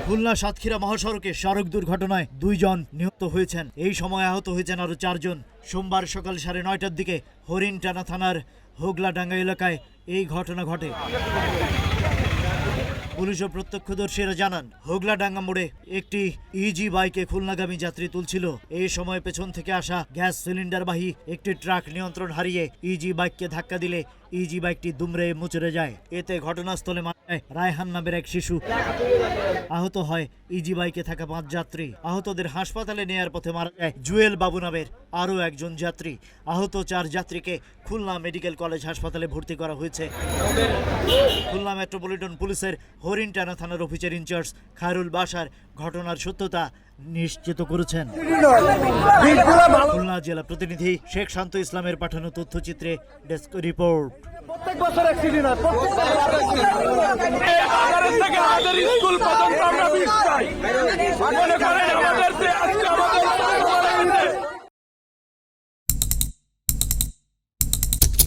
খুলনা সাতক্ষীরা মহাসড়কে সড়ক দুর্ঘটনায় 2 জন নিহত হয়েছেন। এই সময় আহত হয়েছেন আরো 4 জন। সোমবার সকাল 9:30টার দিকে হরিণটানা থানার হোগলাডাঙ্গা এলাকায় এই ঘটনা ঘটে। পুলিশ ও প্রত্যক্ষদর্শীরা জানান, হোগলাডাঙ্গা মোড়ে একটি ইজি বাইকে খুলনাগামী যাত্রী তুলছিল। এই সময় পেছন থেকে আসা গ্যাস সিলিন্ডারবাহী একটি ট্রাক নিয়ন্ত্রণ হারিয়ে ইজি বাইককে ধাক্কা দিলে ইজি বাইকটি দুমড়ে মুচড়ে যায়। এতে ঘটনাস্থলে মারা যায় রায়হান নামের এক শিশু। আহত হয় ইজি বাইকে থাকা 5 যাত্রী। আহতদের হাসপাতালে নেয়ার পথে মারা যায় জুয়েল বাবু নামের আরও একজন যাত্রী। আহত 4 যাত্রীকে খুলনা মেডিকেল কলেজ হাসপাতালে ভর্তি করা হয়েছে। খুলনা মেট্রোপলিটন পুলিশের হরিণটানা থানার অফিসার ইনচার্জ খায়রুল বাশার ঘটনার সত্যতা নিশ্চিত করেছেন। খুলনা জেলা প্রতিনিধি শেখ শান্ত ইসলামের পাঠানো তথ্যচিত্রে ডেস্ক রিপোর্ট। প্রত্যেক বছর অ্যাক্সিডেন্ট হয়।